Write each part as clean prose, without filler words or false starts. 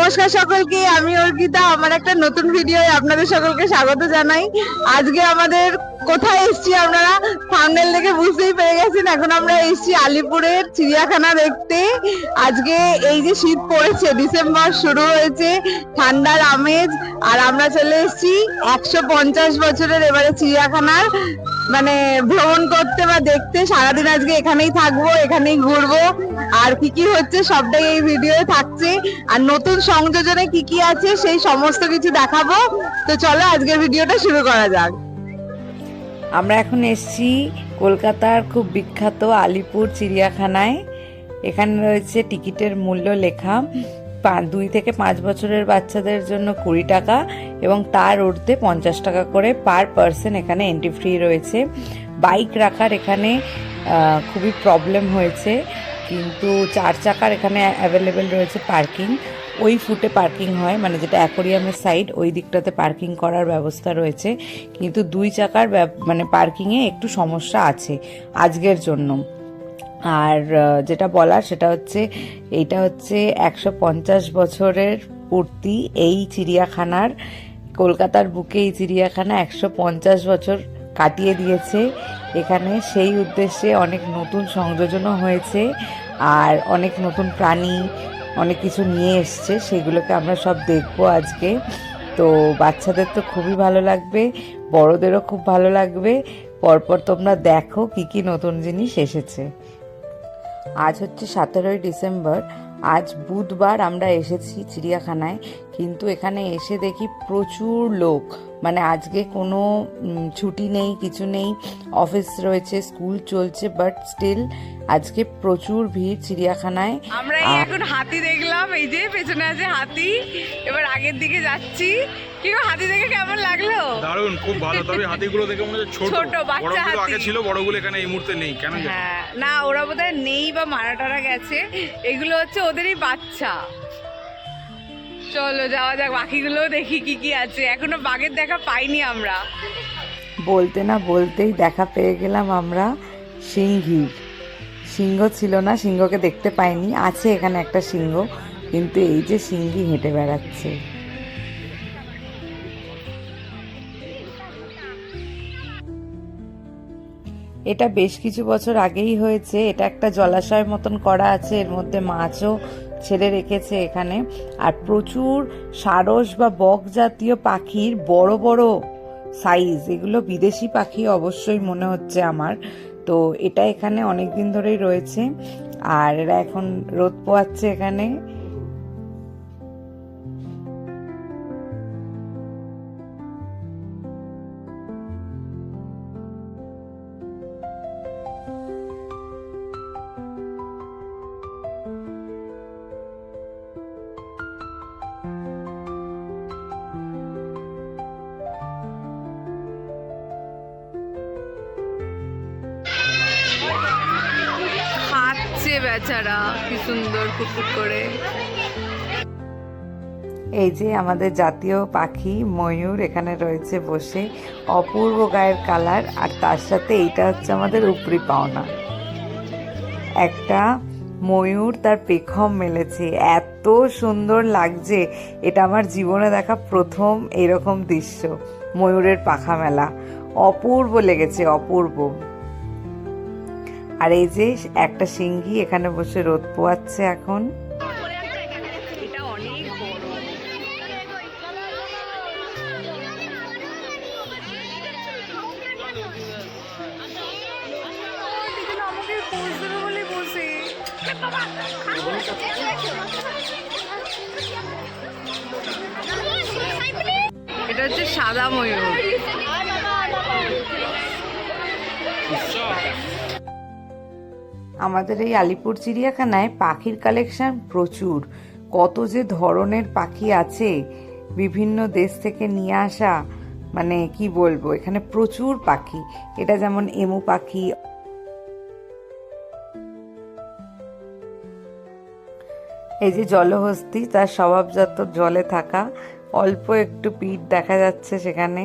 নমস্কার সকলকে, আমি অর্পিতা। আমার একটা নতুন ভিডিও আপনাদের সকলকে স্বাগত জানাই। আজকে আমাদের কোথায় এসেছি আপনারা থাম্বনেল দেখে বুঝতেই পেরে গেছেন। এখন আমরা এসেছি আলিপুরের চিড়িয়াখানা দেখতে। আজকে এই যে শীত পড়েছে, ডিসেম্বর শুরু হয়েছে, ঠান্ডার আমেজ, আর আমরা চলে এসেছি 150 বছরের এবারে চিড়িয়াখানার মানে ভ্রমণ করতে বা দেখতে। সারাদিন আজকে এখানেই থাকবো, এখানেই ঘুরবো, আর কি কি হচ্ছে সবটাই এই ভিডিওয়ে থাকছে, আর নতুন সংযোজনে কি কি আছে সেই সমস্ত কিছু দেখাবো। তো চলো আজকের ভিডিওটা শুরু করা যাক। আমরা এখন এসেছি কলকাতার খুব বিখ্যাত আলিপুর চিড়িয়াখানায়। এখানে রয়েছে টিকিটের মূল্য লেখা 2 থেকে 5 বছরের বাচ্চাদের জন্য 20 টাকা এবং তার ঊর্ধ্বে 50 টাকা করে পার পার্সন। এখানে এন্ট্রি ফ্রি রয়েছে। বাইক রাখার এখানে খুবই প্রবলেম হয়েছে, কিন্তু 4 চাকার এখানে অ্যাভেলেবেল রয়েছে পার্কিং। ওই ফুটে পার্কিং হয়, মানে যেটা অ্যাকোরিয়ামের সাইড ওই দিকটাতে পার্কিং করার ব্যবস্থা রয়েছে, কিন্তু 2 চাকার মানে পার্কিংয়ে একটু সমস্যা আছে আজকের জন্য। আর যেটা বলার সেটা হচ্ছে এইটা হচ্ছে 150 বছরের পূর্তি এই চিড়িয়াখানার। কলকাতার বুকে এই চিড়িয়াখানা 150 বছর কাটিয়ে দিয়েছে। এখানে সেই উদ্দেশ্যে অনেক নতুন সংযোজনও হয়েছে, আর অনেক নতুন প্রাণী অনেক কিছু নিয়ে এসছে, সেগুলোকে আমরা সব দেখবো আজকে। তো বাচ্চাদের তো খুবই ভালো লাগবে, বড়দেরও খুব ভালো লাগবে। পরপর তোমরা দেখো কি কি নতুন জিনিস এসেছে। আজ হচ্ছে 17ই ডিসেম্বর। আজ বুধবার আমরা এসেছি চিড়িয়াখানায়, কিন্তু এখানে এসে দেখি প্রচুর লোক। মানে আজকে কোনো ছুটি নেই, কিছু নেই, অফিস রয়েছে, স্কুল চলছে, বাট স্টিল আজকে প্রচুর ভিড় চিড়িয়াখানায়। আমরা এখন হাতি দেখলাম, এই যে পেছনে আছে হাতি। এবার আগের দিকে যাচ্ছি। কি গো, হাতি দেখে কেমন লাগলো? দারুণ, খুব ভালো। তবে হাতিগুলো দেখে মনে হচ্ছে ছোট ছোট বাচ্চা হাতি। আগে ছিল, বড়গুলো এখানে এই মুহূর্তে নেই। কেন জানি হ্যাঁ, না ওরা বোধহয় নেই বা মারা টারা গেছে। এগুলো হচ্ছে ওদেরই বাচ্চা। চলো যাওয়া যাক, বাকিগুলো দেখি কি কি আছে। এখনো বাঘের দেখা পাইনি আমরা। বলতে না বলতেই দেখা পেয়ে গেলাম আমরা সিংহীর। সিংহ ছিল না, সিংহকে দেখতে পাইনি। আছে এখানে একটা সিংহ, কিন্তু এই যে সিংহী হেঁটে বেড়াচ্ছে। এটা বেশ কিছু বছর আগেই হয়েছে। এটা একটা জলাশয় মতন করা আছে, এর মধ্যে মাছও ছেড়ে রেখেছে এখানে। আর প্রচুর সারস বা বক জাতীয় পাখির বড় বড় সাইজ, এগুলো বিদেশি পাখি অবশ্যই মনে হচ্ছে আমার। তো এটা এখানে অনেক দিন ধরেই রয়েছে, আর এরা এখন রোদ পোয়াচ্ছে এখানে। খাচ্ছে বেচারা, কি সুন্দর কুকুর করে। এই যে আমাদের জাতীয় পাখি ময়ূর এখানে রয়েছে বসে, অপূর্ব গায়ের কালার। আর তার সাথে এইটা হচ্ছে আমাদের উপরি পাওনা, একটা ময়ূর তার পেখম মেলেছে, এত সুন্দর লাগছে। এটা আমার জীবনে দেখা প্রথম এরকম দৃশ্য, ময়ূরের পাখা মেলা। অপূর্ব লেগেছে, অপূর্ব। আর এই যে একটা সিংহী এখানে বসে রোদ পোয়াচ্ছে এখন। এটা অনেক বড়। আমাকে পোজ দেবে বলে বসে। এটা হচ্ছে সাদা ময়ূর। আমাদের এই আলিপুর চিড়িয়াখানায় পাখির কালেকশন প্রচুর। কত যে ধরনের পাখি আছে, বিভিন্ন দেশ থেকে নিয়ে আসা, মানে কি বলবো, এখানে প্রচুর পাখি। এটা যেমন এমু পাখি, এই যে জলহস্তী, তার স্বভাবজাত জলে থাকা, অল্প একটু পিঠ দেখা যাচ্ছে সেখানে।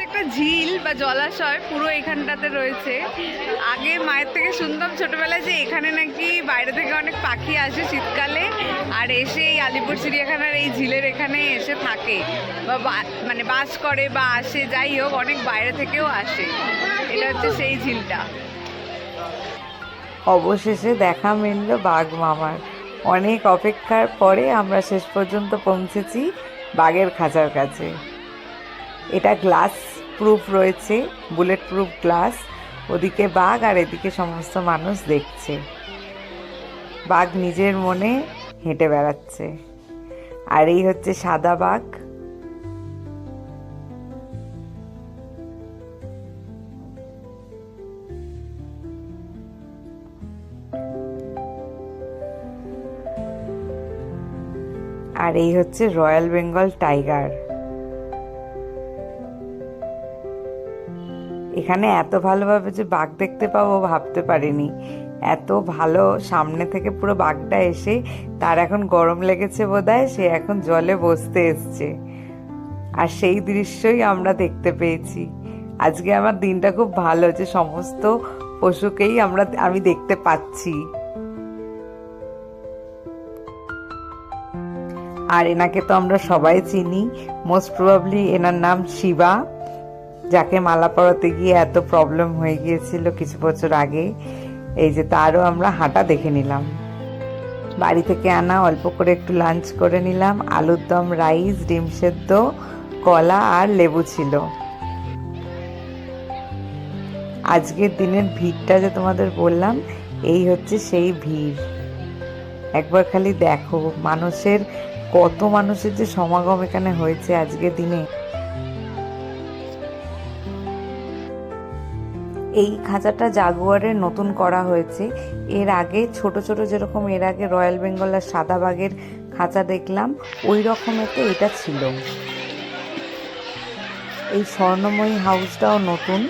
একটা ঝিল বা জলাশয় পুরো এখানটাতে রয়েছে। আগে মায়ের থেকে শুনতাম ছোটবেলায় যে এখানে নাকি বাইরে থেকে অনেক পাখি আসে শীতকালে, আর এসে এই আলিপুর চিড়িয়াখানার এই ঝিলের এখানে এসে থাকে বা মানে বাস করে বা আসে, যাই হোক অনেক বাইরে থেকেও আসে। এটা হচ্ছে সেই ঝিলটা। অবশেষে দেখা মিলল বাঘ মামার। অনেক অপেক্ষার পরে আমরা শেষ পর্যন্ত পৌঁছেছি বাঘের খাঁচার কাছে। এটা গ্লাস প্রুফ রয়েছে, বুলেট প্রুফ গ্লাস। ওদিকে বাঘ আর এদিকে সমস্ত মানুষ দেখছে। বাঘ নিজের মনে হেঁটে বেড়াচ্ছে। আর এই হচ্ছে সাদা বাঘ। আর এই হচ্ছে রয়্যাল বেঙ্গল টাইগার। এখানে এত ভালোভাবে যে বাঘ দেখতে পাবো ভাবতে পারিনি। এত ভালো সামনে থেকে পুরো বাঘটা এসে তার এখন গরম লেগেছে বোধহয়, সে এখন জলে বসতে এসছে। আর সেই দৃশ্যই আমরা দেখতে পেয়েছি। আজকে আমার দিনটা খুব ভালো যে সমস্ত পশুকেই আমি দেখতে পাচ্ছি। আর এনাকে তো আমরা সবাই চিনি, মোস্ট প্রবাবলি এনার নাম শিবা, যাকে মালা পরাতে গিয়ে এত প্রবলেম হয়ে গিয়েছিল কিছু বছর আগে। এই যে তারও আমরা হাঁটা দেখে নিলাম। বাড়ি থেকে আনা অল্প করে একটু লাঞ্চ করে নিলাম। আলুর দম, রাইস, ডিম সেদ্ধ, কলা আর লেবু ছিল। আজকের দিনের ভিড়টা যে তোমাদের বললাম, এই হচ্ছে সেই ভিড়। একবার খালি দেখো কত মানুষের যে সমাগম এখানে হয়েছে আজকের দিনে। এই খাঁচাটা জাগুয়ারের নতুন করা হয়েছে। এর আগে ছোট ছোট যেরকম এর আগে রয়্যাল বেঙ্গল আর সাদা বাঘের খাঁচা দেখলাম, ওই রকমেতে এটা ছিল। এই স্বর্ণময়ী হাউসটাও নতুন,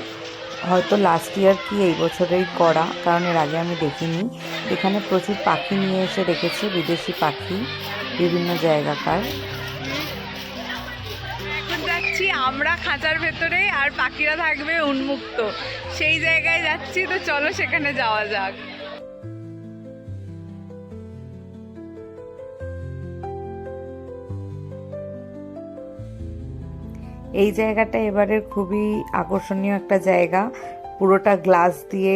হয়তো লাস্ট ইয়ার কি এই বছরেই করা, কারণ এর আগে আমি দেখিনি। এখানে প্রচুর পাখি নিয়ে এসে রেখেছে, বিদেশি পাখি বিভিন্ন জায়গাকার। এখন যাচ্ছি আমরা খাঁচার ভেতরে, আর পাখিরা থাকবে উন্মুক্ত, সেই জায়গায় যাচ্ছি। তো চলো সেখানে যাওয়া যাক। এই জায়গাটা এবারের খুবই আকর্ষণীয় একটা জায়গা। পুরোটা গ্লাস দিয়ে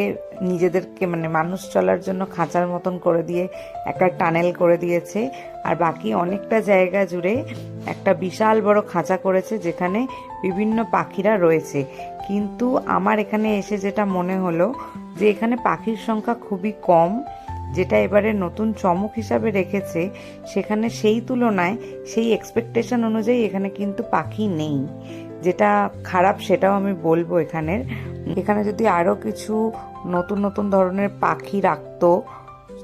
নিজেদেরকে মানে মানুষ চলার জন্য খাঁচার মতন করে দিয়ে একটা টানেল করে দিয়েছে। আর বাকি অনেকটা জায়গা জুড়ে একটা বিশাল বড় খাঁচা করেছে, যেখানে বিভিন্ন পাখিরা রয়েছে। কিন্তু আমার এখানে এসে যেটা মনে হলো যে এখানে পাখির সংখ্যা খুবই কম, যেটা এবারে নতুন চমক হিসাবে রেখেছে। সেখানে সেই তুলনায় সেই এক্সপেকটেশন অনুযায়ী এখানে কিন্তু পাখি নেই, যেটা খারাপ সেটাও আমি বলবো। এখানে যদি আরো কিছু নতুন নতুন ধরনের পাখি রাখতো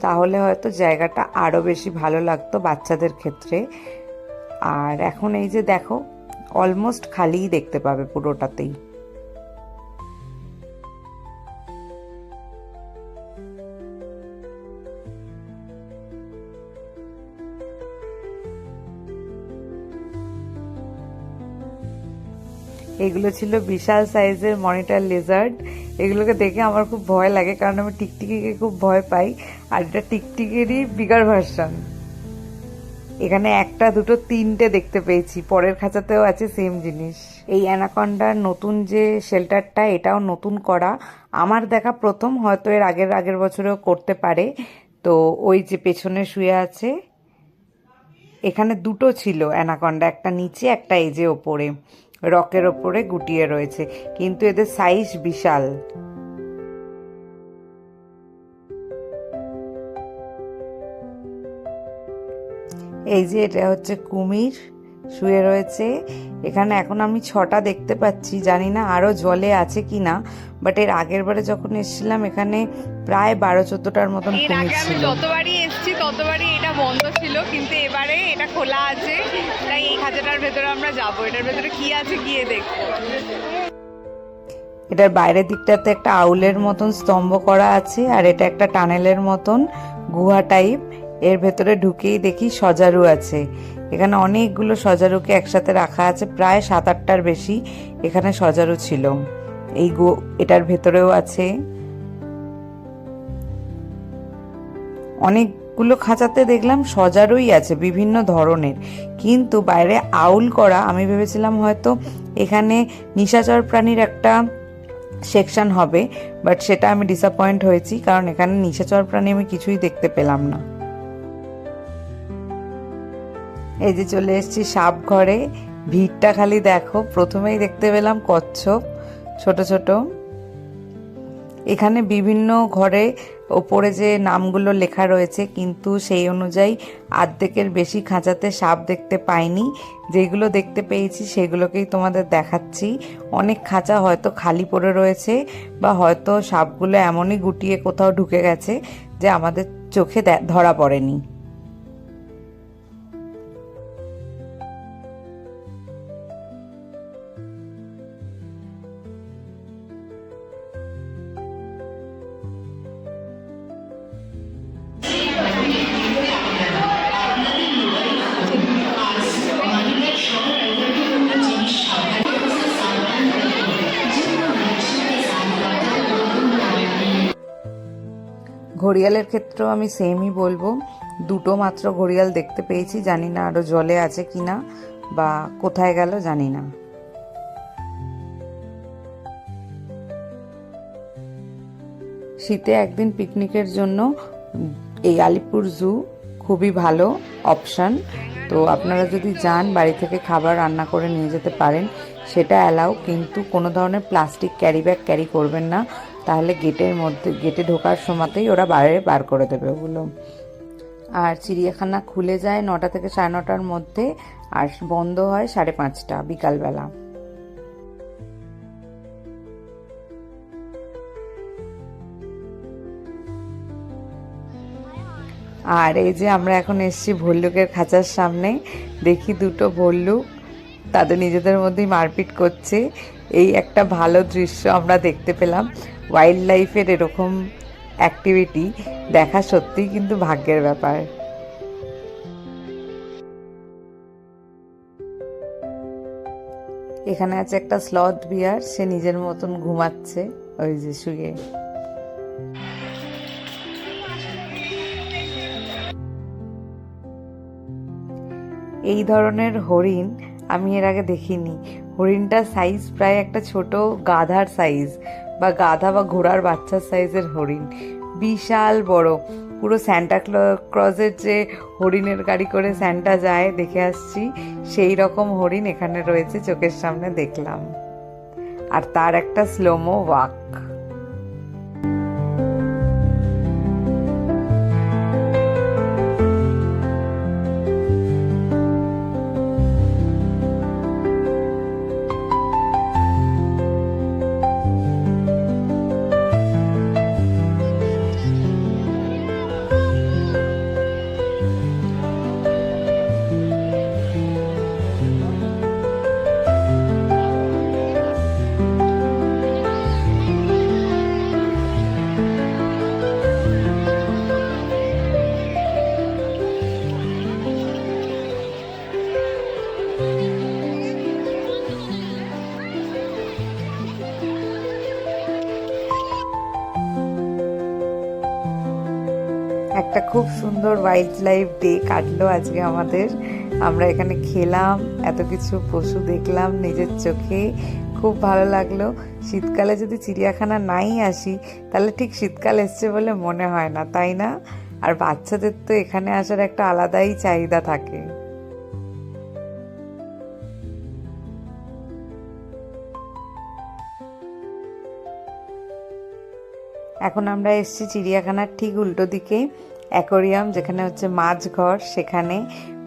তাহলে হয়তো জায়গাটা আরো বেশি ভালো লাগতো বাচ্চাদের ক্ষেত্রে। আর এখন এই যে দেখো, অলমোস্ট খালিই দেখতে পাবে পুরোটাতেই। এগুলো ছিল বিশাল সাইজের মনিটর লিজার্ড। এগুলোকে দেখে আমার খুব ভয় লাগে, কারণ আমি টিকটিকিকে খুব ভয় পাই। আর এটা টিকটিকেরই বিগার ভার্সন। এখানে একটা, দুটো, তিনটে দেখতে পেয়েছি। পরের খাঁচাতেও আছে সেম জিনিস। এই অ্যানাকন্ডার নতুন যে শেল্টারটা, এটাও নতুন করা। আমার দেখা প্রথম, হয়তো এর আগের বছরেও করতে পারে। তো ওই যে পেছনে শুয়ে আছে, এখানে দুটো ছিল অ্যানাকন্ডা, একটা নিচে একটা এই যে ওপরে রকের ওপরে গুটিয়ে রয়েছে, কিন্তু এদের সাইজ বিশাল। এই যে এটা হচ্ছে কুমির, শুয়ে রয়েছে এখানে। এখন আমি 6টা দেখতে পাচ্ছি, জানি না আরো জলে আছে কিনা, বাট এর আগের বারে যখন এসেছিলাম এখানে প্রায় 12-14টার মতন কুমির ছিল। যতবারই এসেছি ততবারই এটা বন্ধ ছিল, কিন্তু এবারে এটা খোলা আছে। তাই এই খাঁচাটার ভেতরে আমরা যাবো, এটার ভেতরে কি আছে গিয়ে দেখবো। এটার বাইরের দিকটাতে একটা আউলের মতন স্তম্ভ করা আছে, আর এটা একটা টানেলের মতন গুহা টাইপ। এর ভেতরে ঢুকেই দেখি সজারু আছে। এখানে অনেকগুলো সজারুকে একসাথে রাখা আছে, প্রায় 7-8টার বেশি এখানে সজারু ছিল। এটার ভেতরেও আছে অনেকগুলো খাঁচাতে দেখলাম সজারুই আছে বিভিন্ন ধরনের, কিন্তু বাইরে আউল করা। আমি ভেবেছিলাম হয়তো এখানে নিশাচর প্রাণীর একটা সেকশন হবে, বাট সেটা আমি ডিসঅ্যাপয়েন্ট হয়েছি, কারণ এখানে নিশাচর প্রাণী আমি কিছুই দেখতে পেলাম না। এই যে চলে এসেছি সাপ ঘরে, ভিড়টা খালি দেখো। প্রথমেই দেখতে পেলাম কচ্ছপ ছোট ছোট। এখানে বিভিন্ন ঘরে ওপরে যে নামগুলো লেখা রয়েছে, কিন্তু সেই অনুযায়ী অর্ধেকের বেশি খাঁচাতে সাপ দেখতে পাইনি। যেগুলো দেখতে পেয়েছি সেগুলোকেই তোমাদের দেখাচ্ছি। অনেক খাঁচা হয়তো খালি পড়ে রয়েছে, বা হয়তো সাপগুলো এমনই গুটিয়ে কোথাও ঢুকে গেছে যে আমাদের চোখে ধরা পড়েনি। ঘড়িয়ালের ক্ষেত্রেও আমি সেমই বলবো, দুটো মাত্র ঘড়িয়াল দেখতে পেয়েছি, জানি না আরো জলে আছে কিনা বা কোথায় গেল জানি না। শীতে একদিন পিকনিকের জন্য এই আলিপুর জু খুবই ভালো অপশান। তো আপনারা যদি যান, বাড়ি থেকে খাবার রান্না করে নিয়ে যেতে পারেন, সেটা অ্যালাউ, কিন্তু কোনো ধরনের প্লাস্টিক ক্যারি ব্যাগ ক্যারি করবেন না, তাহলে গেটে ঢোকার সময়তেই ওরা বাইরে বার করে দেবে ওগুলো। আর চিড়িয়াখানা খুলে যায় 9টা থেকে 9:30টার মধ্যে, আর বন্ধ হয় 5:30 বিকালবেলা। আর এই যে আমরা এখন এসেছি ভল্লুকের খাঁচার সামনে, দেখি দুটো ভল্লুক তাদের নিজেদের মধ্যেই মারপিট করছে। এই একটা ভালো দৃশ্য আমরা দেখতে পেলাম। ওয়াইল্ড লাইফের এরকম অ্যাক্টিভিটি দেখা সত্যিই কিন্তু ভাগ্যের ব্যাপার। এখানে আছে একটা স্লথ বিয়ার, সে নিজের মতন ঘুমাচ্ছে ওই যে শুয়ে। এই ধরনের হরিণ আমি এর আগে দেখিনি। হরিণটার সাইজ প্রায় একটা ছোট গাধার সাইজ, বা গাধা বা ঘোড়ার বাচ্চার সাইজের হরিণ, বিশাল বড়। পুরো স্যান্টা ক্লজের যে হরিণের গাড়ি করে স্যান্টা যায় দেখে আসছি, সেই রকম হরিণ এখানে রয়েছে, চোখের সামনে দেখলাম। আর তার একটা স্লোমো ওয়াক। একটা খুব সুন্দর ওয়াইল্ড লাইফ ডে কাটলো আজকে আমাদের। আমরা এখানে খেলাম, এত কিছু পশু দেখলাম নিজের চোখে, খুব ভালো লাগলো। শীতকালে যদি চিড়িয়াখানা নাই আসি, তাহলে ঠিক শীতকাল এসছে বলে মনে হয় না, তাই না? আর বাচ্চাদের তো এখানে আসার একটা আলাদাই চাহিদা থাকে। এখন আমরা এসেছি চিড়িয়াখানার ঠিক উল্টো দিকে অ্যাকোরিয়াম, যেখানে হচ্ছে মাছ ঘর। সেখানে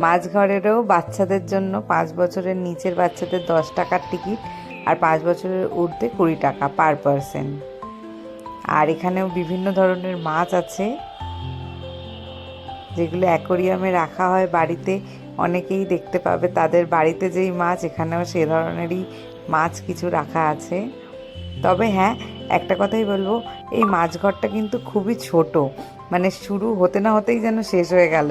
মাছ ঘরেরও বাচ্চাদের জন্য 5 বছরের নিচের বাচ্চাদের 10 টাকার টিকিট, আর 5 বছরের ঊর্ধ্বে 20 টাকা পার পারসন। আর এখানেও বিভিন্ন ধরনের মাছ আছে, যেগুলো অ্যাকোরিয়ামে রাখা হয়। বাড়িতে অনেকেই দেখতে পাবে তাদের বাড়িতে যেই মাছ, এখানেও সে ধরনেরই মাছ কিছু রাখা আছে। তবে হ্যাঁ, একটা কথাই বলবো, এই মাছ ঘরটা কিন্তু খুবই ছোট, মানে শুরু হতে না হতেই যেন শেষ হয়ে গেল।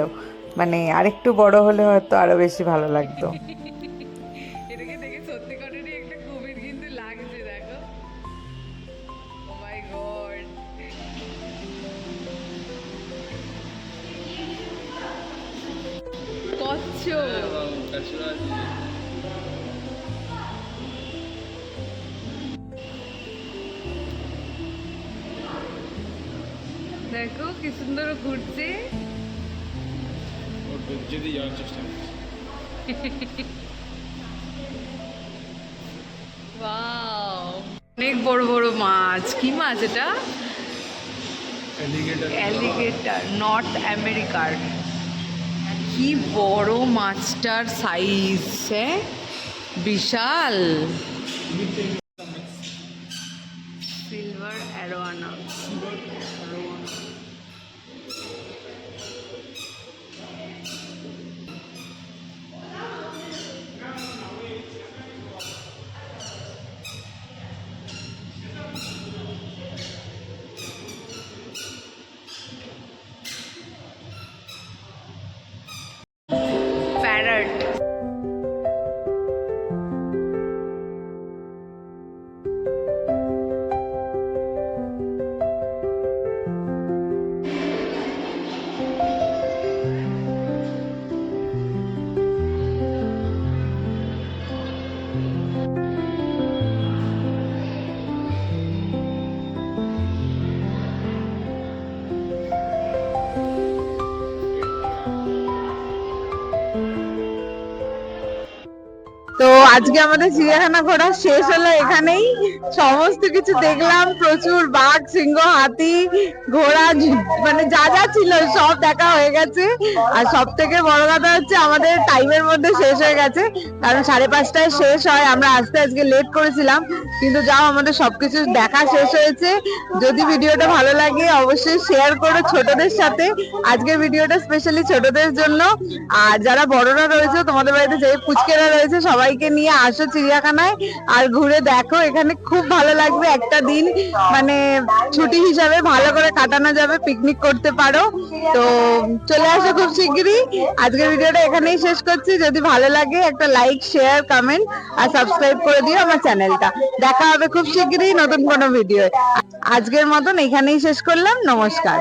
মানে আরেকটু বড় হলে হয়তো আরো বেশি ভালো লাগতো। এটাকে দেখে সত্যি করেরই একটা কুমির কিন্তু লাগছে, দেখো। ও মাই গড, কচ্ছপ। দেখো কি সুন্দর ঘুরছে। যদি যাওয়ার চেষ্টা ওয়াও, অনেক বড় বড় মাছ। কি মাছ এটা? অ্যালিগেটর, নর্থ আমেরিকার। কি বড় মাছটার সাইজ, হ্যাঁ বিশাল। Silver arowana. প্যারট। তো আজকে আমাদের চিড়িয়াখানা ঘোরা শেষ হলো এখানেই। সমস্ত কিছু দেখলাম, প্রচুর বাঘ, সিংহ, হাতি, ঘোড়া, মানে যা যা ছিল সব দেখা হয়ে গেছে। আর সব থেকে বড় কথা হচ্ছে আমাদের টাইমের মধ্যে শেষ হয়ে গেছে, কারণ 5:30টায় শেষ হয়। আমরা আসতে আজকে লেট করেছিলাম, কিন্তু যাও আমাদের সবকিছু দেখা শেষ হয়েছে। যদি ভিডিওটা ভালো লাগে অবশ্যই শেয়ার করো ছোটদের সাথে। আজকের ভিডিওটা স্পেশালি ছোটদের জন্য। আর যারা বড়রা রয়েছে, তোমাদের বাড়িতে যে পুচকেরা রয়েছে, সবাইকে নিয়ে আসো চিড়িয়াখানায় আর ঘুরে দেখো। এখানে খুব ভালো লাগবে। একটা দিন মানে ছুটি হিসাবে ভালো করে কাটানো যাবে, পিকনিক করতে পারো। তো চলে আসো খুব শিগগিরই। আজকের ভিডিওটা এখানেই শেষ করছি। যদি ভালো লাগে একটা লাইক, শেয়ার, কমেন্ট আর সাবস্ক্রাইব করে দিও আমার চ্যানেলটা। দেখা হবে খুব শিগগিরই নতুন কোনো ভিডিও। আজকের মতন এখানেই শেষ করলাম। নমস্কার।